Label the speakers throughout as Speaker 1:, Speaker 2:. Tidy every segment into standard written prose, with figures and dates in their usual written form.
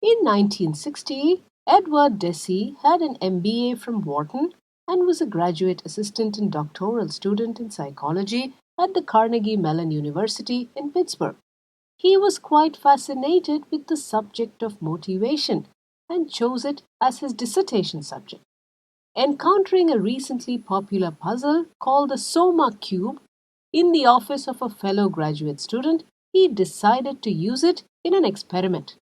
Speaker 1: In 1960, Edward Deci had an MBA from Wharton and was a graduate assistant and doctoral student in psychology at the Carnegie Mellon University in Pittsburgh. He was quite fascinated with the subject of motivation and chose it as his dissertation subject. Encountering a recently popular puzzle called the Soma Cube in the office of a fellow graduate student, he decided to use it in an experiment.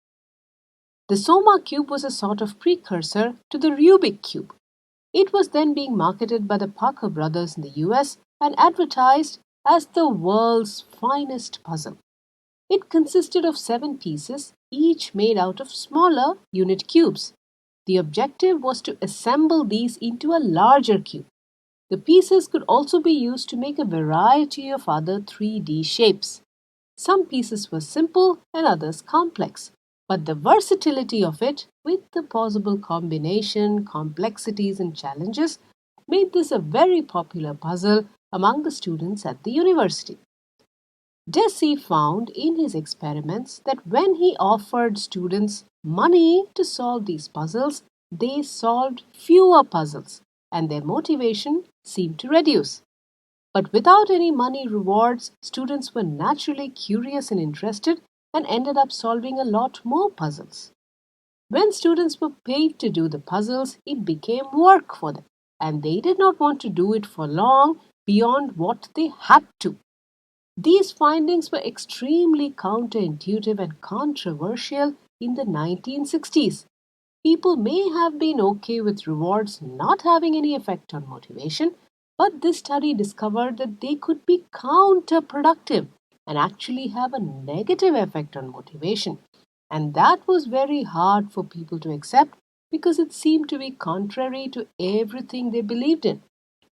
Speaker 1: The Soma Cube was a sort of precursor to the Rubik Cube. It was then being marketed by the Parker brothers in the US and advertised as the world's finest puzzle. It consisted of 7 pieces, each made out of smaller unit cubes. The objective was to assemble these into a larger cube. The pieces could also be used to make a variety of other 3D shapes. Some pieces were simple and others complex, but the versatility of it, with the possible combination, complexities, and challenges, made this a very popular puzzle among the students at the university. Deci found in his experiments that when he offered students money to solve these puzzles, they solved fewer puzzles and their motivation seemed to reduce. But without any money rewards, students were naturally curious and interested and ended up solving a lot more puzzles. When students were paid to do the puzzles, it became work for them, and they did not want to do it for long beyond what they had to. These findings were extremely counterintuitive and controversial in the 1960s. People may have been okay with rewards not having any effect on motivation, but this study discovered that they could be counterproductive and actually have a negative effect on motivation. And that was very hard for people to accept because it seemed to be contrary to everything they believed in.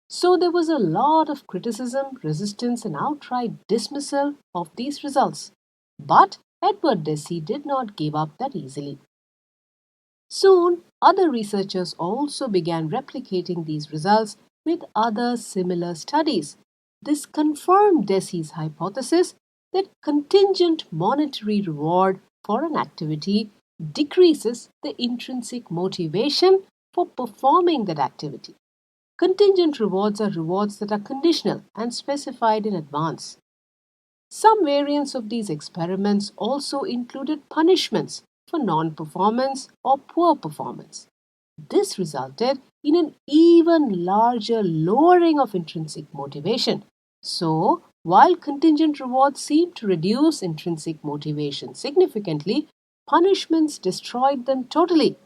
Speaker 1: So there was a lot of criticism, resistance, and outright dismissal of these results. But Edward Deci did not give up that easily. Soon, other researchers also began replicating these results with other similar studies. This confirmed Deci's hypothesis that contingent monetary reward for an activity decreases the intrinsic motivation for performing that activity. Contingent rewards are rewards that are conditional and specified in advance. Some variants of these experiments also included punishments for non performance or poor performance. This resulted in an even larger lowering of intrinsic motivation. So, while contingent rewards seemed to reduce intrinsic motivation significantly, punishments destroyed them totally.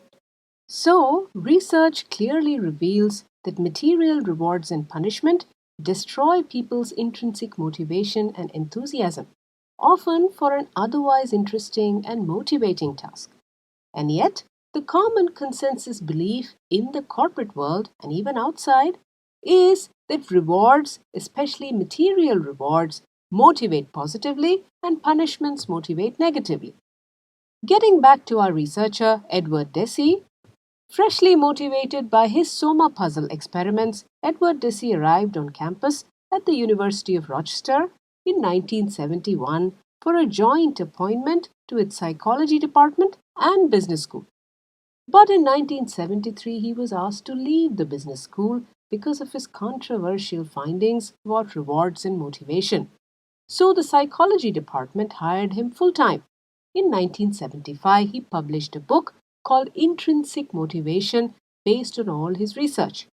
Speaker 1: So, research clearly reveals that material rewards and punishment destroy people's intrinsic motivation and enthusiasm, often for an otherwise interesting and motivating task. And yet, the common consensus belief in the corporate world and even outside is that rewards, especially material rewards, motivate positively and punishments motivate negatively. Getting back to our researcher, Edward Deci, freshly motivated by his Soma puzzle experiments, Edward Deci arrived on campus at the University of Rochester in 1971 for a joint appointment to its psychology department and business school. But in 1973, he was asked to leave the business school because of his controversial findings about rewards and motivation. So the psychology department hired him full time. In 1975, he published a book called Intrinsic Motivation based on all his research.